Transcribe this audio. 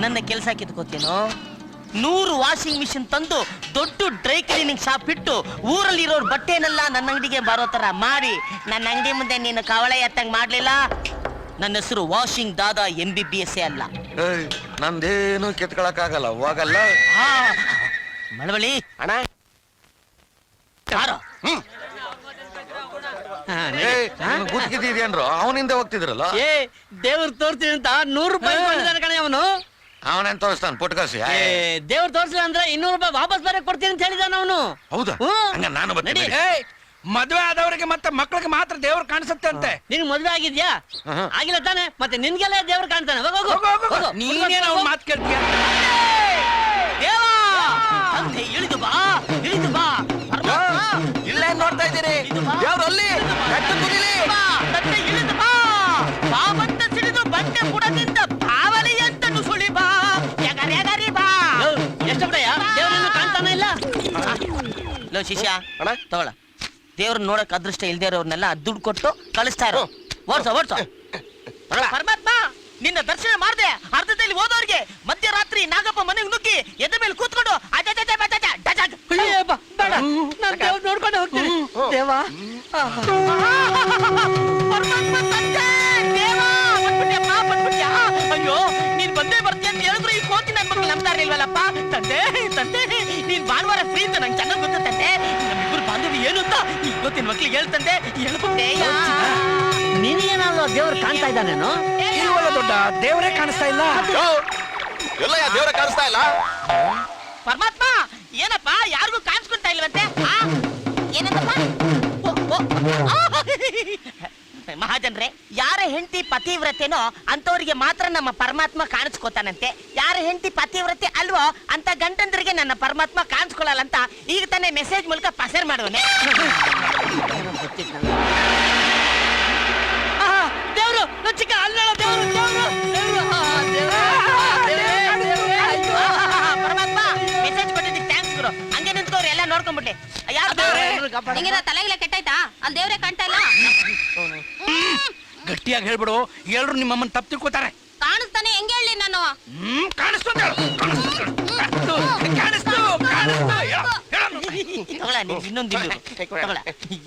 ನನ್ನ ಕೆಲಸ ಕಿತ್ಕೋತೀನೋ? 100 washing machine ತಂದು ದೊಡ್ಡ ಡ್ರೈ ಕ್ಲೀನಿಂಗ್ ಶಾಪ್ ಇಟ್ಟು ಊರಲ್ಲಿರೋರ್ ಬಟ್ಟೆನೆಲ್ಲ ನನ್ನ ಅಂಗಡಿಗೆ ಬರೋ ತರ ಮಾಡಿ ನನ್ನ ಅಂಗಡಿ ಮುಂದೆ ನೀನು ಕವಳೆ ಎತ್ತಂಗ್ ಮಾಡ್ಲಿಲ್ಲ, ನನ್ನ ಹೆಸರು ವಾಷಿಂಗ್ ದಾದಾ MBBS ಅಲ್ಲ. ನಂದೇನು ಕಿತ್ಕೊಳಕ್ಕಾಗಲ್ಲ, ಹೋಗಲ್ಲ. ಮಳವಳ್ಳಿ ಅಣ್ಣ ಯಾರೋ ಗುದ್ದಿದ್ಯೇನ್ರು? ಅವನಿಂದ ಹೋಗ್ತಿದ್ರಲ್ಲ. ದೇವ್ರ ತೋರ್ತೀನಿ ಅಂತ 100 ರೂಪಾಯಿ ಕೊಟ್ಟಿದ್ದಾನೆ ಕಣೆ ಅವನು. ಅವನೇನ್ ತೋರಿಸ್ತಾನ ಪುಟ್ಕಾಸಿ? ದೇವ್ರ ತೋರ್ಸಿಲ್ಲ ಅಂದ್ರೆ 200 ರೂಪಾಯಿ ವಾಪಸ್ ಬರಕ್ ಕೊಡ್ತೀನಿ ಅಂತ ಹೇಳಿದಾನ ಅವನು. ಹೌದಾ? ಹಂಗ ನಾನು ಬರ್ತೀನಿ. ಮದ್ವೆ ಆದವರಿಗೆ ಮತ್ತೆ ಮಕ್ಕಳಿಗೆ ಮಾತ್ರ ದೇವ್ರು ಕಾಣಿಸುತ್ತೆ ಅಂತೆ. ನಿನ್ ಮದ್ವೆ ಆಗಿದ್ಯಾ? ಆಗಿಲ್ಲ ತಾನೆ, ಮತ್ತೆ ನಿನ್ಗೆಲ್ಲ ದೇವ್ರು ಕಾಣ್ತಾನೆ. ನೀನೇನು ಅವ್ನ ಮಾತು ಕೇಳ್ತೀಯ? ಇಳಿದು ಬಾ, ಇಳಿದು ಬಾ. ಇಲ್ಲೇ ನೋಡ್ತಾ ಇದ್ದೀರಿ, ದೇವ್ರು ಅಲ್ಲಿ ಇಳಿದು ಬಾ. ಬಾವಂತ ಸಿಡಿದು ಬಂಡೆ ಬುಡದಿಂದ ಬಾವಲಿ ಅಂತ ನುಸುಳಿ ಬಾ, ಎಗರಿ ಬಾ. ಎಷ್ಟು ಬಿಡಯ್ಯ, ದೇವ್ರನ್ನು ಕಾಣ್ತಾನೆ ಇಲ್ಲ. ಲೋ ಶಿಷ್ಯ, ತಗೊಳ. ದೇವ್ರನ್ನ ನೋಡಕ್ ಅದೃಷ್ಟ ಇಲ್ದೇ ಇರೋರ್ನೆಲ್ಲ ದುಡ್ಡು ಕೊಟ್ಟು ಕಳಿಸ್ತಾ ಇರೋ. ಓಡ್ಸೋ ಓಡ್ಸೋ. ಪರಮಾತ್ಮ, ನಿನ್ನ ದರ್ಶನ ಮಾಡ್ದೆ ಅರ್ಧದಲ್ಲಿ ಹೋದವ್ರಿಗೆ ಮಧ್ಯರಾತ್ರಿ ನಾಗಪ್ಪ ಮನೆಗೆ ನುಗ್ಗಿ ಎದೆ ಮೇಲೆ ಕೂತ್ಕೊಂಡು ನಾನು ದೇವ್ರ ನೋಡ್ಕೊಂಡು ಹೋಗ್ತೀನಿ. ದೇವಾ ಅಯ್ಯೋ, ನೀನ್ ಬಂದೇ ಬರ್ತೀಯ ಅಂತ ಹೇಳಿದ್ರು ಈ ಕೋತಿ ನನ್ ಮಕ್ಳು ನಂಬ್ತಾ ಇಲ್ವಲ್ಲಪ್ಪ. ತಂದೆ ತಂದೆ, ನೀನ್ ಭಾನುವಾರ ಫ್ರೀ ಅಂತ ನಂಗೆ ಚೆನ್ನಾಗಿ ಗೊತ್ತ ತಂದೆ. ನಮ್ಮಿಬ್ಬರು ಬಾಂಧವ್ಯ ಏನು ಅಂತ ಇವತ್ತಿನ ಮಕ್ಳಿಗೆ ಹೇಳ್ತಂದೆ. ಹೇಳ್ಬಿಟ್ಟೆ. ನಿನಗೇನಾದ್ರು ದೇವ್ರು ಕಾಣ್ತಾ ಇದ್ದಾನೇನು? ಇಲ್ವಲ್ಲ ದೊಡ್ಡ, ದೇವರೇ ಕಾಣಿಸ್ತಾ ಇಲ್ಲ. ಎಲ್ಲ ದೇವ್ರ ಕಾಣಿಸ್ತಾ ಇಲ್ಲ. ಪರಮಾತ್ಮ, ಏನಪ್ಪ ಯಾರಿಗೂ ಕಾಣಿಸ್ಕೊಂತಾ ಇಲ್ವಂತೆ? ಏನಂತಪ್ಪ? ಮಹಾಜನ್ರೆ, ಯಾರ ಹೆಂಡತಿ ಪತಿವ್ರತೆನೋ ಅಂತವರಿಗೆ ಮಾತ್ರ ನಮ್ಮ ಪರಮಾತ್ಮ ಕಾಣಿಸ್ಕೋತಾನಂತೆ. ಯಾರ ಹೆಂಡತಿ ಪತಿವ್ರತೆ ಅಲ್ವೋ ಅಂತ ಗಂಡಂದ್ರಿಗೆ ನನ್ನ ಪರಮಾತ್ಮ ಕಾಣಿಸ್ಕೊಳ್ಳಲ್ಲ ಅಂತ ಈಗ ತಾನೇ ಮೆಸೇಜ್ ಮೂಲಕ ಪಸರ್ ಮಾಡುವನೆ. ದೇವ್ರು ಚಿಕ್ಕ ಅಲ್ಲಳ ದೇವ್ರು ಪರಮಾತ್ಮ, ಮೆಸೇಜ್ ಕೊಟ್ಟಿದ್ದಕ್ಕೆ ಥ್ಯಾಂಕ್ಸ್ ಗುರು. ಹಂಗೆ ನಿಂತ್ಕೋರು ಎಲ್ಲ ನೋಡ್ಕೊಂಡ್ಬಿಟ್ಟೆ. ನಿಂಗಿರ ತಲೆಗಿಲ್ಲ ಕೆಟ್ಟಾಯ್ತಾ? ಅಲ್ಲಿ ದೇವ್ರೆ ಕಾಣ್ತಾ ಇಲ್ಲ. ಗಟ್ಟಿಯಾಗಿ ಹೇಳ್ಬಿಡು, ಎಲ್ರು ನಿಮ್ಮಮ್ಮನ್ ತಪ್ಪು ತಿಳ್ಕೊತಾರೆ. ಕಾಣಿಸ್ತಾನೆ, ಹೆಂಗೆ ಹೇಳಿ ನಾನು? ಕಾಣಿಸ್ತು ಇನ್ನೊಂದು